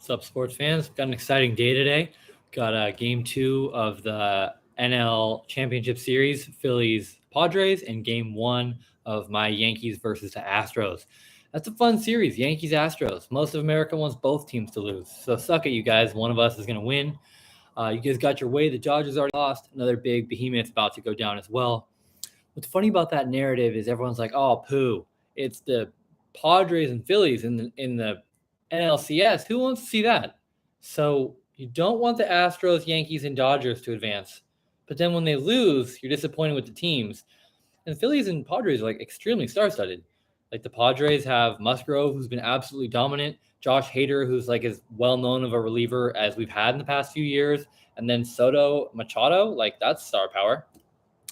What's up, sports fans? Got an exciting day today. Got game 2 of the NL Championship Series, Phillies Padres, and game 1 of my Yankees versus the Astros. That's a fun series, Yankees Astros. Most of America wants both teams to lose, so suck it, you guys. One of us is going to win. You guys got your way. The Dodgers already lost. Another big behemoth about to go down as well. What's funny about that narrative is everyone's like, "Oh, poo! It's the Padres and Phillies in the ALCS. Who wants to see that?" So you don't want the Astros, Yankees, and Dodgers to advance, but then when they lose, you're disappointed with the teams. And the Phillies and Padres are like extremely star-studded. Like the Padres have Musgrove, who's been absolutely dominant. Josh Hader, who's like as well known of a reliever as we've had in the past few years, and then Soto, Machado, like that's star power.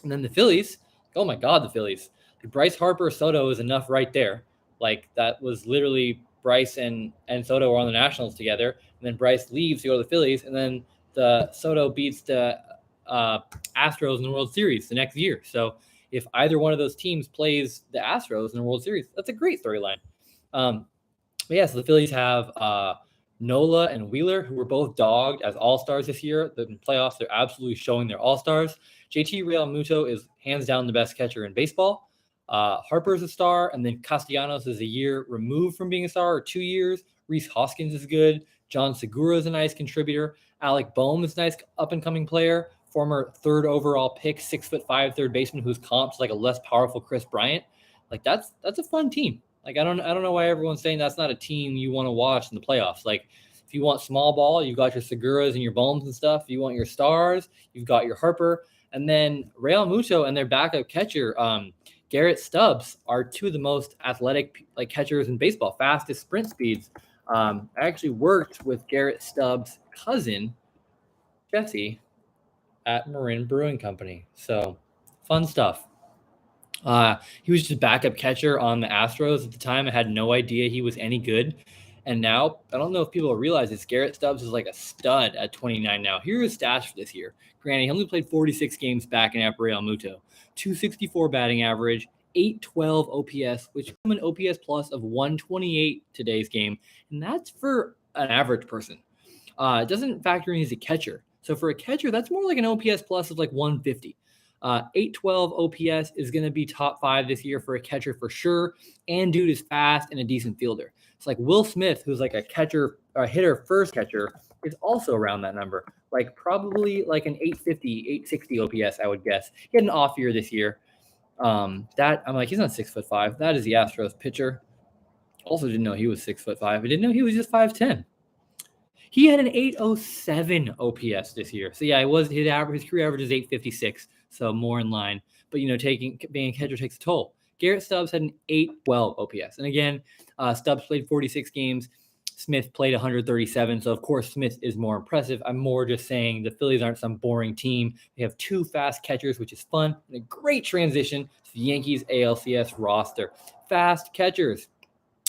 And then the Phillies, oh my God, the Phillies. Like Bryce Harper, Soto is enough right there. Like that was literally Bryce and Soto were on the Nationals together, and then Bryce leaves to go to the Phillies, and then the Soto beats the Astros in the World Series the next year. So if either one of those teams plays the Astros in the World Series, that's a great storyline. But yeah, so the Phillies have Nola and Wheeler, who were both dogged as all-stars this year. The playoffs, they're absolutely showing they're all-stars. JT Realmuto is hands down the best catcher in baseball. Harper's a star, and then Castellanos is a year removed from being a star, or 2 years. Rhys Hoskins is good. John Segura is a nice contributor. Alec Boehm is a nice up-and-coming player. Former third overall pick, 6'5" third baseman who's comped like a less powerful Chris Bryant. Like that's a fun team. Like I don't know why everyone's saying that's not a team you want to watch in the playoffs. Like if you want small ball, you've got your Seguras and your Bohms and stuff. If you want your stars, you've got your Harper, and then Realmuto and their backup catcher, Garrett Stubbs, are two of the most athletic like catchers in baseball, fastest sprint speeds. I actually worked with Garrett Stubbs' cousin, Jesse, at Marin Brewing Company. So fun stuff. He was just a backup catcher on the Astros at the time. I had no idea he was any good. And now, I don't know if people realize this, Garrett Stubbs is like a stud at 29 now. Here are his stats for this year. Granted, he only played 46 games back in Real-Muto. 264 batting average, 812 OPS, which from an OPS plus of 128 today's game. And that's for an average person. It doesn't factor in he's a catcher. So for a catcher, that's more like an OPS plus of like 150. 812 OPS is going to be top 5 this year for a catcher for sure. And dude is fast and a decent fielder. It's like Will Smith, who's like a hitter first catcher, is also around that number. Like probably like an 850, 860 OPS, I would guess. He had an off year this year. That I'm like, he's not 6'5". That is the Astros pitcher. Also didn't know he was 6'5". I didn't know he was just 5'10". He had an 807 OPS this year. So yeah, it was his career average is 856, so more in line. But being a catcher takes a toll. Garrett Stubbs had an 812 OPS. And again, Stubbs played 46 games. Smith played 137. So of course Smith is more impressive. I'm more just saying the Phillies aren't some boring team. They have 2 fast catchers, which is fun, and a great transition to the Yankees ALCS roster. Fast catchers.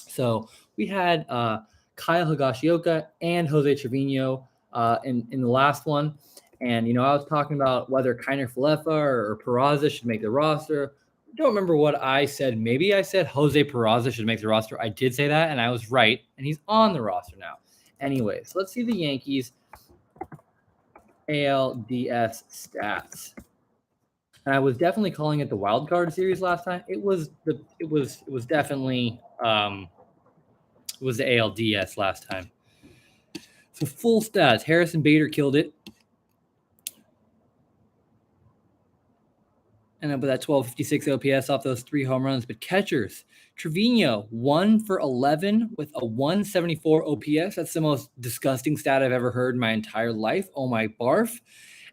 So we had Kyle Higashioka and Jose Trevino in the last one. And, I was talking about whether Kiner Falefa or Peraza should make the roster. I don't remember what I said. Maybe I said Jose Peraza should make the roster. I did say that, and I was right. And he's on the roster now. Anyways, let's see the Yankees ALDS stats. And I was definitely calling it the wild card series last time. It was definitely it was the ALDS last time. So full stats. Harrison Bader killed it. And up with that 1256 OPS off those 3 home runs. But catchers, Trevino, 1 for 11 with a 174 OPS. That's the most disgusting stat I've ever heard in my entire life. Oh my barf.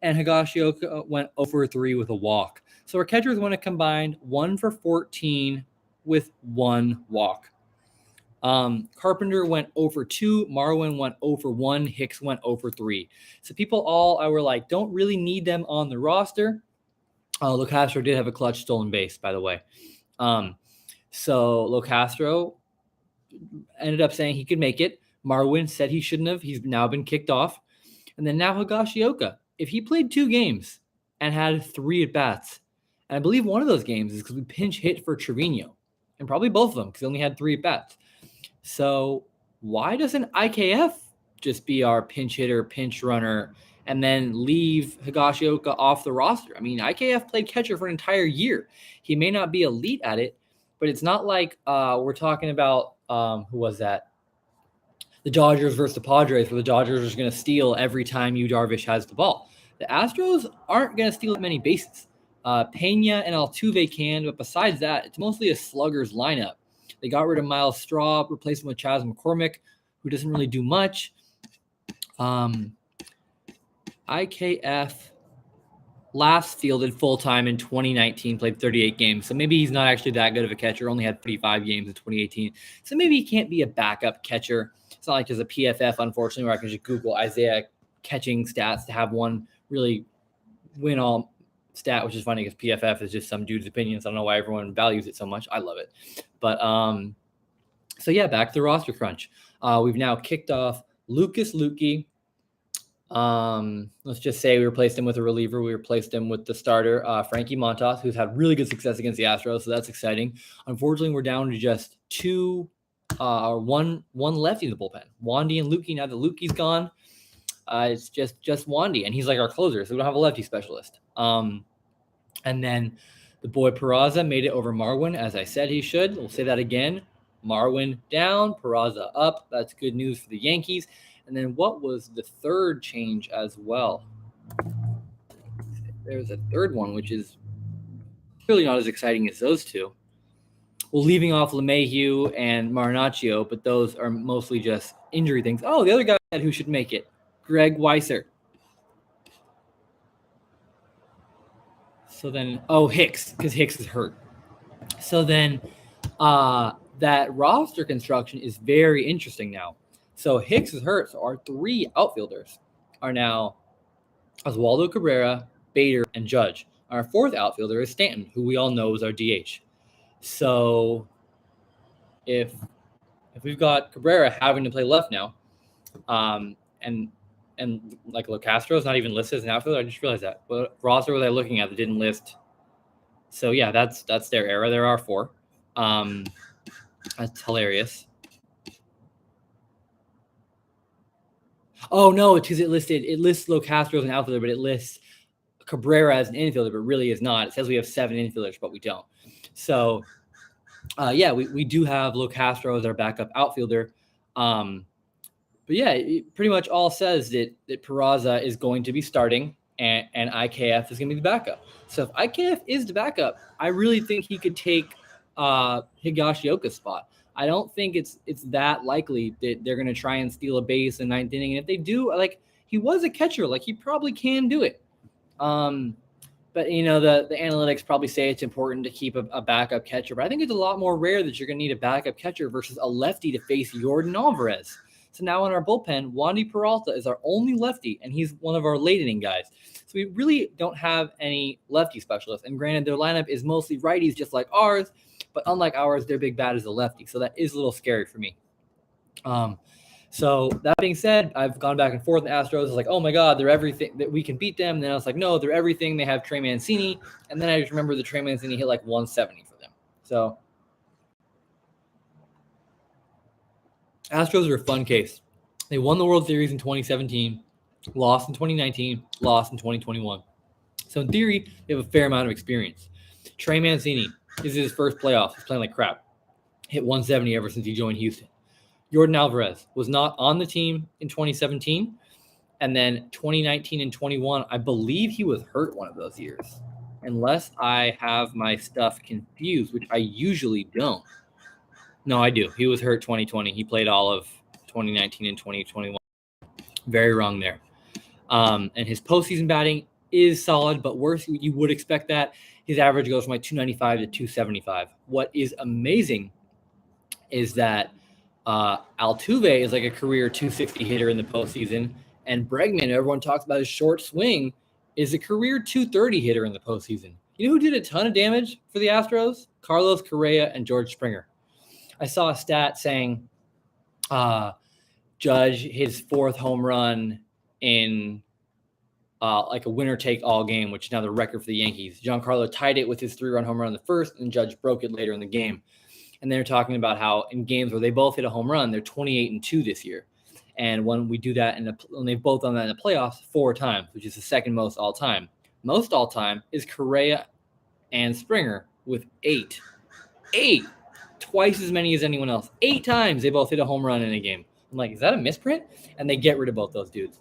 And Higashioka went 0 for 3 with a walk. So our catchers went a combined 1 for 14 with 1 walk. Carpenter went 0 for 2, Marwin went 0 for 1, Hicks went 0 for 3. So people I were like, don't really need them on the roster. Locastro did have a clutch stolen base, by the way. So Locastro ended up saying he could make it. Marwin said he shouldn't have. He's now been kicked off. And then now Higashioka. If he played 2 games and had 3 at-bats, and I believe one of those games is because we pinch hit for Trevino, and probably both of them because he only had 3 at-bats. So why doesn't IKF just be our pinch hitter, pinch runner, and then leave Higashioka off the roster. I mean, IKF played catcher for an entire year. He may not be elite at it, but it's not like we're talking about who was that? The Dodgers versus the Padres, where the Dodgers are just going to steal every time Yu Darvish has the ball. The Astros aren't going to steal many bases. Pena and Altuve can, but besides that, it's mostly a sluggers lineup. They got rid of Miles Straw, replaced him with Chas McCormick, who doesn't really do much. IKF last fielded full-time in 2019, played 38 games. So maybe he's not actually that good of a catcher, only had 35 games in 2018. So maybe he can't be a backup catcher. It's not like there's a PFF, unfortunately, where I can just Google Isaiah catching stats to have one really win all stat, which is funny because PFF is just some dude's opinions. I don't know why everyone values it so much. I love it. But so yeah, back to the roster crunch. We've now kicked off Lucas Luetge. Let's just say we replaced him with a reliever. We replaced him with the starter, Frankie Montas, who's had really good success against the Astros. So that's exciting. Unfortunately, we're down to just one lefty in the bullpen, Wandy and Luetge. Now that Luetge's gone, it's just Wandy, and he's like our closer, so we don't have a lefty specialist. And then the boy Peraza made it over Marwin, as I said he should. We'll say that again. Marwin down, Peraza up. That's good news for the Yankees. And then what was the third change as well? There's a third one, which is really not as exciting as those two. Well, leaving off LeMahieu and Marinaccio, but those are mostly just injury things. Oh, the other guy who should make it, Greg Weisser. So then, Hicks, because Hicks is hurt. So then that roster construction is very interesting now. So Hicks is hurt. So our three outfielders are now Oswaldo Cabrera, Bader, and Judge. Our fourth outfielder is Stanton, who we all know is our DH. So if we've got Cabrera having to play left now, and like Locastro is not even listed as an outfielder, I just realized that. What roster was I looking at that didn't list? So yeah, that's their error. There are four. That's hilarious. Oh no, because it lists Locastro as an outfielder, but it lists Cabrera as an infielder, but really is not. It says we have 7 infielders, but we don't. So yeah, we do have Locastro as our backup outfielder. But yeah, it pretty much all says that Peraza is going to be starting and IKF is going to be the backup. So if IKF is the backup, I really think he could take Higashioka's spot. I don't think it's that likely that they're going to try and steal a base in the 9th inning. And if they do, like, he was a catcher, like he probably can do it. But you know, the analytics probably say it's important to keep a backup catcher. But I think it's a lot more rare that you're going to need a backup catcher versus a lefty to face Yordan Alvarez. So now in our bullpen, Wandy Peralta is our only lefty, and he's one of our late inning guys. So we really don't have any lefty specialists. And granted, their lineup is mostly righties, just like ours. But unlike ours, their big bat is a lefty. So that is a little scary for me. So that being said, I've gone back and forth with the Astros. It's like, oh my God, they're everything that we can beat them. And then I was like, no, they're everything. They have Trey Mancini. And then I just remember the Trey Mancini hit like 170 for them. So Astros are a fun case. They won the World Series in 2017, lost in 2019, lost in 2021. So in theory, they have a fair amount of experience. Trey Mancini, this is his first playoffs. He's playing like crap. Hit 170 ever since he joined Houston. Yordan Alvarez was not on the team in 2017. And then 2019 and 21, I believe he was hurt one of those years. Unless I have my stuff confused, which I usually don't. No, I do. He was hurt 2020. He played all of 2019 and 2021. Very wrong there. And his postseason batting is solid, but worse, you would expect that. His average goes from like 295 to 275. What is amazing is that Altuve is like a career 260 hitter in the postseason, and Bregman, everyone talks about his short swing, is a career 230 hitter in the postseason. You know who did a ton of damage for the Astros? Carlos Correa and George Springer. I saw a stat saying Judge, his 4th home run in like a winner-take-all game, which is now the record for the Yankees. Giancarlo tied it with his 3-run home run in the first, and Judge broke it later in the game. And they're talking about how in games where they both hit a home run, they're 28-2 this year. And when we do that, when they've both done that in the playoffs 4 times, which is the second most all time. Most all time is Correa and Springer with 8. 8. Twice as many as anyone else. 8 times they both hit a home run in a game. I'm like, is that a misprint? And they get rid of both those dudes.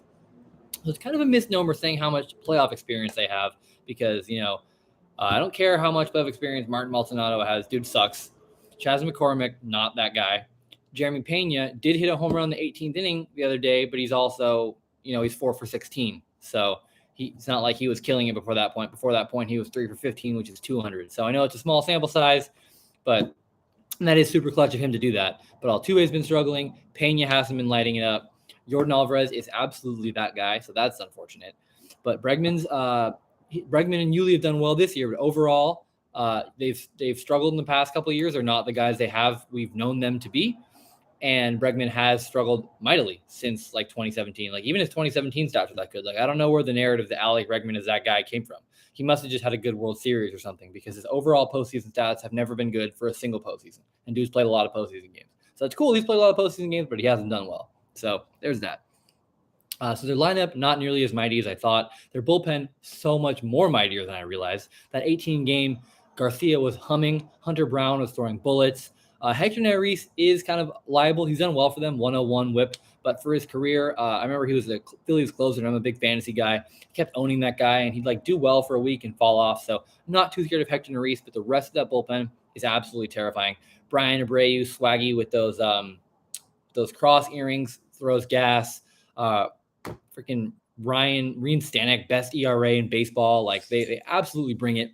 So it's kind of a misnomer saying how much playoff experience they have because, I don't care how much playoff experience Martin Maldonado has. Dude sucks. Chas McCormick, not that guy. Jeremy Pena did hit a home run in the 18th inning the other day, but he's also, he's 4 for 16. So it's not like he was killing it before that point. Before that point, he was 3 for 15, which is 200. So I know it's a small sample size, but that is super clutch of him to do that. But Altuve's been struggling. Pena hasn't been lighting it up. Jordan Alvarez is absolutely that guy, so that's unfortunate. But Bregman and Yuli have done well this year, but overall, they've struggled in the past couple of years. They're not the guys we've known them to be. And Bregman has struggled mightily since 2017. Even his 2017 stats were that good. I don't know where the narrative that Alec Bregman is that guy came from. He must have just had a good World Series or something because his overall postseason stats have never been good for a single postseason. And dude's played a lot of postseason games. So it's cool. He's played a lot of postseason games, but he hasn't done well. So there's that. So their lineup, not nearly as mighty as I thought. Their bullpen, so much more mightier than I realized. That 18 game, Garcia was humming. Hunter Brown was throwing bullets. Hector Neris is kind of liable. He's done well for them, 101 whip. But for his career, I remember he was the Phillies closer, and I'm a big fantasy guy. He kept owning that guy, and he'd do well for a week and fall off. So I'm not too scared of Hector Neris, but the rest of that bullpen is absolutely terrifying. Brian Abreu, swaggy with those cross earrings, throws gas. Freaking Ryan Stanek, best ERA in baseball. They absolutely bring it.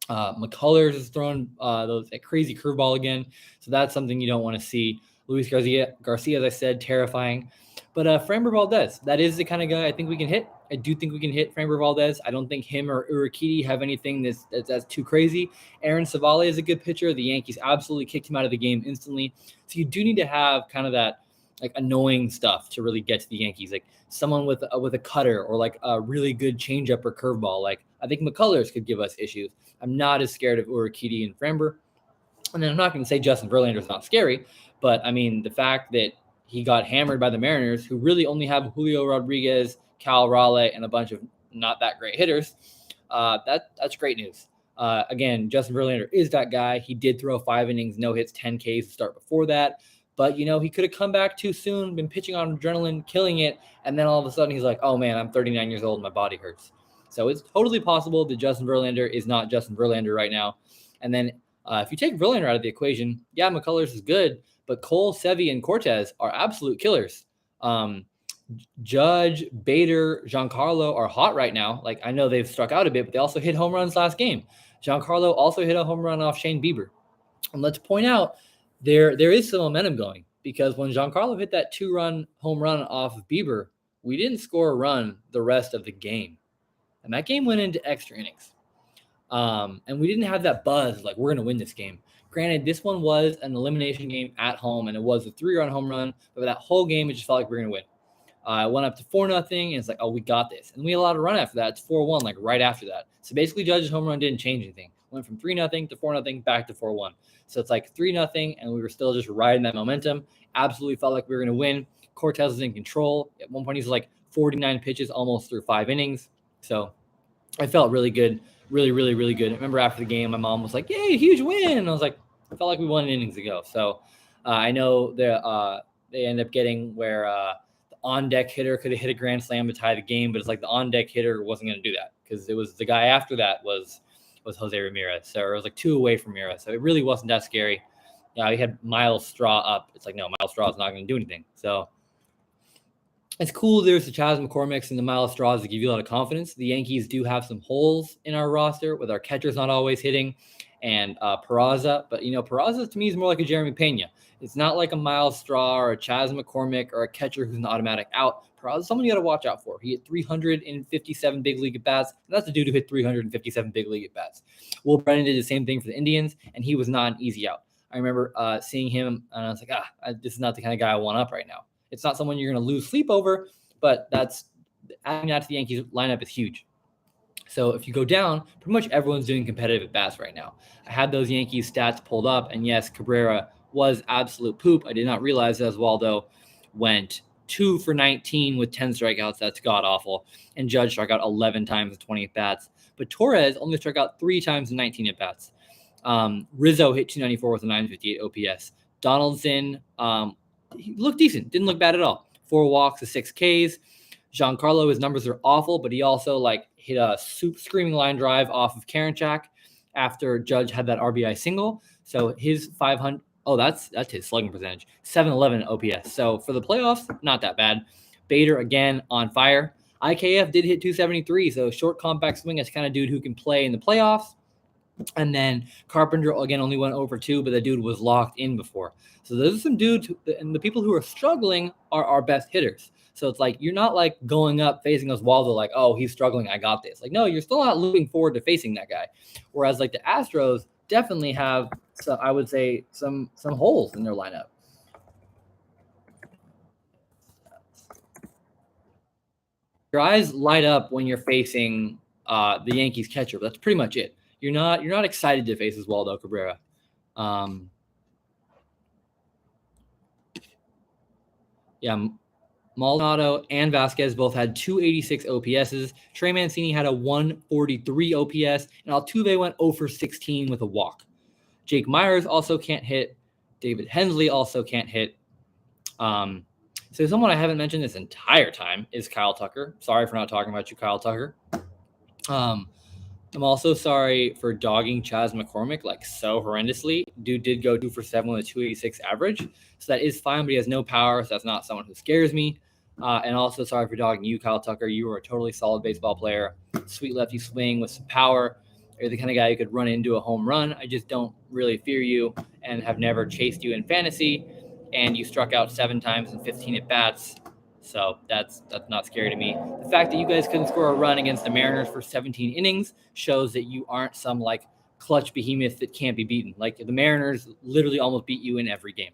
McCullers is throwing that crazy curveball again. So that's something you don't want to see. Luis Garcia, as I said, terrifying. But Framber Valdez, that is the kind of guy I think we can hit. I do think we can hit Framber Valdez. I don't think him or Urquidy have anything that's too crazy. Aaron Savale is a good pitcher. The Yankees absolutely kicked him out of the game instantly. So you do need to have kind of that annoying stuff to really get to the Yankees, someone with a cutter or a really good changeup or curveball. I think McCullers could give us issues. I'm not as scared of Urquidy and Framber. And then I'm not going to say Justin Verlander is not scary, but I mean, the fact that he got hammered by the Mariners, who really only have Julio Rodriguez, Cal Raleigh, and a bunch of not that great hitters, that's great news. Again, Justin Verlander is that guy. He did throw 5 innings, no hits, 10 Ks to start before that. But, he could have come back too soon, been pitching on adrenaline, killing it, and then all of a sudden he's like, oh, man, I'm 39 years old and my body hurts. So it's totally possible that Justin Verlander is not Justin Verlander right now. And then if you take Verlander out of the equation, yeah, McCullers is good, but Cole, Sevy, and Cortez are absolute killers. Judge, Bader, Giancarlo are hot right now. I know they've struck out a bit, but they also hit home runs last game. Giancarlo also hit a home run off Shane Bieber. And let's point out, there is some momentum going because when Giancarlo hit that 2-run home run off of Bieber, we didn't score a run the rest of the game. And that game went into extra innings. And we didn't have that buzz we're going to win this game. Granted, this one was an elimination game at home, and it was a 3-run home run. But that whole game, it just felt like we were going to win. It went up to 4-0, and it's oh, we got this. And we allowed a run after that. It's 4-1, right after that. So basically, Judge's home run didn't change anything. Went from 3-0 to 4-0 back to 4-1. So it's 3-0, and we were still just riding that momentum. Absolutely felt like we were going to win. Cortez was in control. At one point, he's 49 pitches, almost through 5 innings. So I felt really good, really, really, really good. I remember after the game, my mom was like, yay, huge win. And I was like, I felt like we won innings ago. So I know they end up getting where the on-deck hitter could have hit a grand slam to tie the game, but it's the on-deck hitter wasn't going to do that because it was the guy after that was Jose Ramirez. So it was 2 away from Ramirez. So it really wasn't that scary. He had Miles Straw up. It's no, Miles Straw is not going to do anything. So it's cool. There's the Chas McCormicks and the Miles Straws that give you a lot of confidence. The Yankees do have some holes in our roster with our catchers not always hitting and Peraza. But, Peraza to me is more like a Jeremy Pena. It's not like a Miles Straw or a Chas McCormick or a catcher who's an automatic out. Peraza is someone you got to watch out for. He hit 357 big league at-bats, and that's the dude who hit 357 big league at-bats. Will Brennan did the same thing for the Indians, and he was not an easy out. I remember seeing him, and I was like, this is not the kind of guy I want up right now. It's not someone you're going to lose sleep over, but adding that to the Yankees lineup is huge. So if you go down, pretty much everyone's doing competitive at bats right now. I had those Yankees stats pulled up, and yes, Cabrera was absolute poop. I did not realize that Oswaldo went 2 for 19 with 10 strikeouts. That's god awful. And Judge struck out 11 times with 20 at bats. But Torres only struck out 3 times in 19 at bats. Rizzo hit 294 with a 958 OPS. Donaldson, he looked decent. Didn't look bad at all. 4 walks to 6 Ks. Giancarlo, his numbers are awful, but he also hit a screaming line drive off of Karinchak after Judge had that RBI single. So his 500. Oh, that's his slugging percentage. 711 OPS. So for the playoffs, not that bad. Bader again on fire. IKF did hit 273. So short compact swing. That's kind of dude who can play in the playoffs. And then Carpenter, again, only went over 2, but the dude was locked in before. So those are some dudes, and the people who are struggling are our best hitters. So it's you're not going up facing Oswaldo oh, he's struggling, I got this. No, you're still not looking forward to facing that guy. Whereas the Astros definitely have, I would say, some holes in their lineup. Your eyes light up when you're facing the Yankees catcher, but that's pretty much it. You're not excited to face Oswaldo Cabrera. Maldonado and Vasquez both had 286 OPSs. Trey Mancini had a 143 OPS, and Altuve went 0 for 16 with a walk. Jake Myers also can't hit. David Hensley also can't hit. So someone I haven't mentioned this entire time is Kyle Tucker. Sorry for not talking about you, Kyle Tucker. I'm also sorry for dogging Chas McCormick so horrendously. Dude did go 2 for 7 with a 286 average. So that is fine, but he has no power. So that's not someone who scares me. And also sorry for dogging you, Kyle Tucker. You were a totally solid baseball player. Sweet lefty swing with some power. You're the kind of guy who could run into a home run. I just don't really fear you and have never chased you in fantasy. And you struck out 7 times in 15 at bats. So that's not scary to me. The fact that you guys couldn't score a run against the Mariners for 17 innings shows that you aren't some clutch behemoth that can't be beaten. The Mariners literally almost beat you in every game.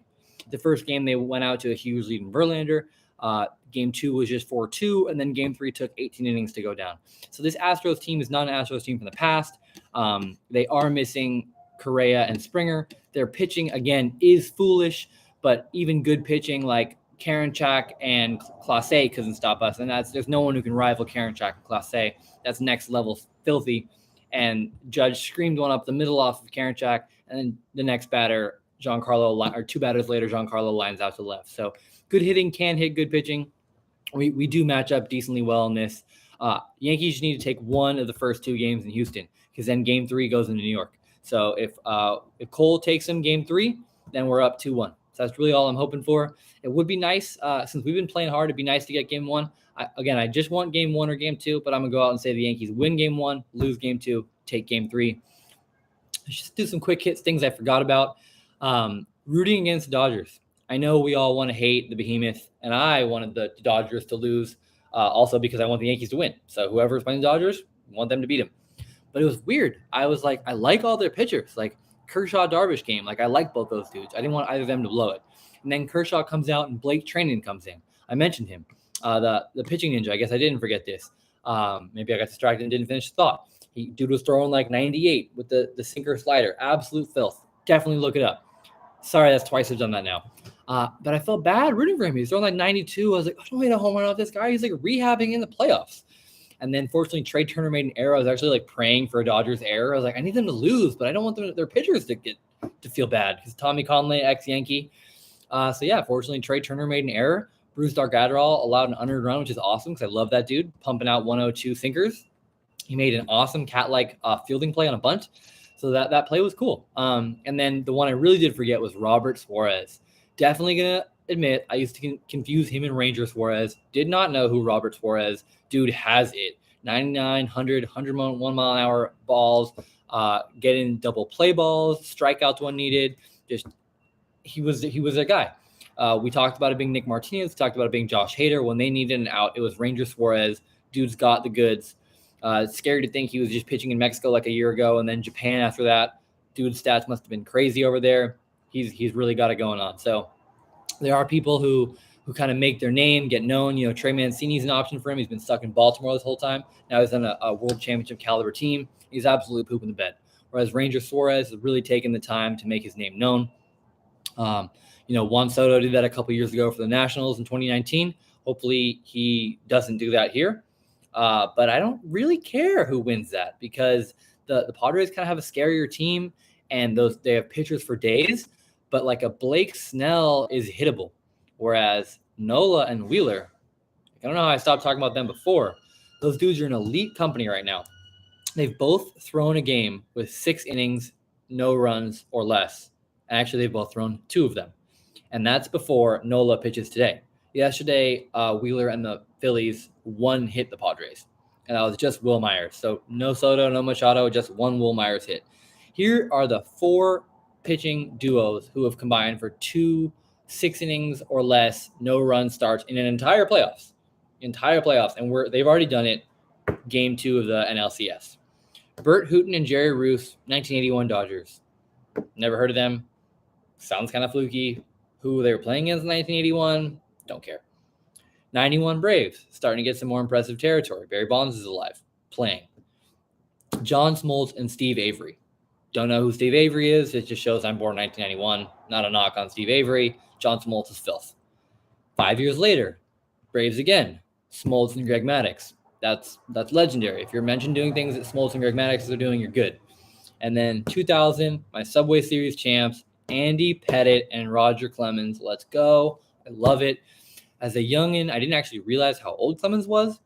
The first game they went out to a huge lead in Verlander. Game 2 was just 4-2, and then game 3 took 18 innings to go down. So this Astros team is not an Astros team from the past. They are missing Correa and Springer. Their pitching, again, is foolish, but even good pitching Karinchak and Clase couldn't stop us, and there's no one who can rival Karinchak and Clase. That's next level filthy. And Judge screamed one up the middle off of Karinchak, and then the next batter, Giancarlo, or 2 batters later, Giancarlo lines out to left. So good hitting can hit good pitching. We do match up decently well in this. Yankees just need to take one of the first 2 games in Houston, because then game 3 goes into New York. So if Cole takes him game 3, then we're up 2-1. So that's really all I'm hoping for. It would be nice, since we've been playing hard, it'd be nice to get game 1. I just want game 1 or game 2, but I'm going to go out and say the Yankees win game 1, lose game 2, take game 3. Let's just do some quick hits, things I forgot about. Rooting against the Dodgers. I know we all want to hate the behemoth, and I wanted the Dodgers to lose, also because I want the Yankees to win. So whoever's playing the Dodgers, I want them to beat them. But it was weird. I was I like all their pitchers. Kershaw Darvish game. I like both those dudes. I didn't want either of them to blow it. And then Kershaw comes out and Blake Treinen comes in. I mentioned him. The pitching ninja. I guess I didn't forget this. Maybe I got distracted and didn't finish the thought. Dude was throwing 98 with the sinker slider. Absolute filth. Definitely look it up. Sorry, that's twice I've done that now. But I felt bad rooting for him. He's throwing 92. I was I don't need a home run off this guy. He's rehabbing in the playoffs. And then fortunately, Trey Turner made an error. I was actually praying for a Dodgers error. I was I need them to lose, but I don't want their pitchers to feel bad, because Tommy Conley, ex-Yankee. Fortunately, Trey Turner made an error. Bruce Dark-Adderall allowed an unearned run, which is awesome because I love that dude, pumping out 102 sinkers. He made an awesome cat-like fielding play on a bunt. So that play was cool. And then the one I really did forget was Robert Suarez. Definitely going to admit, I used to confuse him and Ranger Suarez. Did not know who Robert Suarez. Dude has it. 99, 100, 101 mile an hour balls, getting double play balls, strikeouts when needed. Just he was a guy. We talked about it being Nick Martinez. Talked about it being Josh Hader. When they needed an out, it was Ranger Suarez. Dude's got the goods. It's scary to think he was just pitching in Mexico a year ago, and then Japan after that. Dude's stats must have been crazy over there. He's really got it going on. So there are people who kind of make their name, get known. Trey Mancini's an option for him. He's been stuck in Baltimore this whole time. Now he's on a world championship caliber team. He's absolutely pooping the bed. Whereas Ranger Suarez has really taken the time to make his name known. Juan Soto did that a couple years ago for the Nationals in 2019. Hopefully he doesn't do that here. But I don't really care who wins that because the Padres kind of have a scarier team, and they have pitchers for days. But like a Blake Snell is hittable, whereas Nola and Wheeler, I don't know how I stopped talking about them before. Those dudes are an elite company right now. They've both thrown a game with 6 innings, no runs or less. Actually, they've both thrown 2 of them. And that's before Nola pitches today. Yesterday, Wheeler and the Phillies hit the Padres. And that was just Will Myers. So no Soto, no Machado, just one Will Myers hit. Here are the 4 pitching duos who have combined for 2 6 innings or less, no run starts in an entire playoffs. And they've already done it game 2 of the NLCS. Bert Hooton and Jerry Roos, 1981 Dodgers. Never heard of them. Sounds kind of fluky. Who they were playing against in 1981, don't care. 91 Braves, starting to get some more impressive territory. Barry Bonds is alive, playing. John Smoltz and Steve Avery. Don't know who Steve Avery is. It just shows I'm born in 1991. Not a knock on Steve Avery. John Smoltz is filth. 5 years later, Braves again. Smoltz and Greg Maddux. That's legendary. If you're mentioned doing things that Smoltz and Greg Maddux are doing, you're good. And then 2000, my Subway Series champs, Andy Pettitte and Roger Clemens. Let's go. I love it. As a youngin', I didn't actually realize how old Clemens was.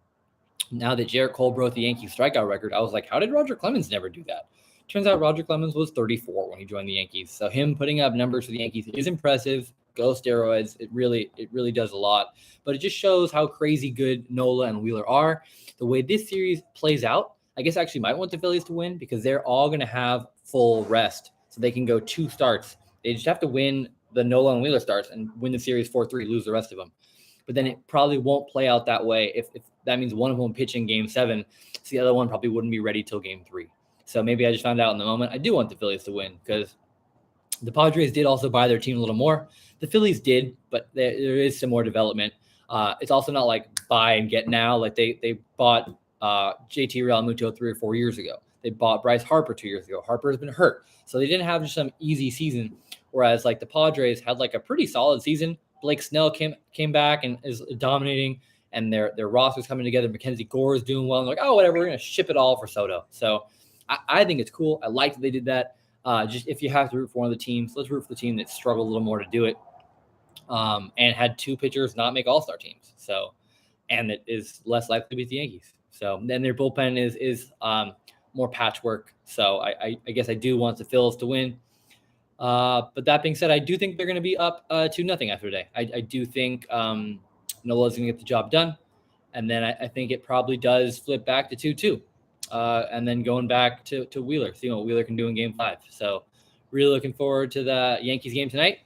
Now that Jarrett Cole broke the Yankees strikeout record, I was like, how did Roger Clemens never do that? Turns out Roger Clemens was 34 when he joined the Yankees. So him putting up numbers for the Yankees is impressive. Go steroids. It really does a lot. But it just shows how crazy good Nola and Wheeler are. The way this series plays out, I guess I actually might want the Phillies to win because they're all going to have full rest. So they can go 2 starts. They just have to win the Nola and Wheeler starts and win the series 4-3, lose the rest of them. But then it probably won't play out that way. If that means one of them pitch in game 7, so the other one probably wouldn't be ready till game 3. So maybe I just found out in the moment. I do want the Phillies to win because the Padres did also buy their team a little more. The Phillies did, but there is some more development. It's also not like buy and get now. Like they bought JT Realmuto 3 or 4 years ago. They bought Bryce Harper 2 years ago. Harper has been hurt. So they didn't have just some easy season. Whereas like the Padres had like a pretty solid season. Blake Snell came back and is dominating, and their roster's coming together. Mackenzie Gore is doing well. And they're like, oh, whatever, we're going to ship it all for Soto. So I think it's cool. I like that they did that. Just if you have to root for one of the teams, let's root for the team that struggled a little more to do it and had 2 pitchers not make all-star teams. So, and it is less likely to beat the Yankees. So then their bullpen is more patchwork. So I guess I do want the Phils to win. But that being said, I do think they're going to be up 2-0 after today. I do think Nola's going to get the job done. And then I think it probably does flip back to 2-2. And then going back to Wheeler, seeing what Wheeler can do in game 5. So really looking forward to the Yankees game tonight.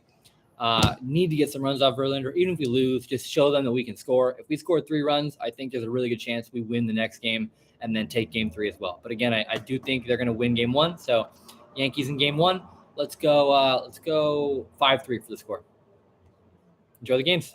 Need to get some runs off Verlander. Even if we lose, just show them that we can score. If we score 3 runs, I think there's a really good chance we win the next game and then take game 3 as well. But again, I do think they're going to win game 1. So Yankees in game 1. Let's go 5-3 for the score. Enjoy the games.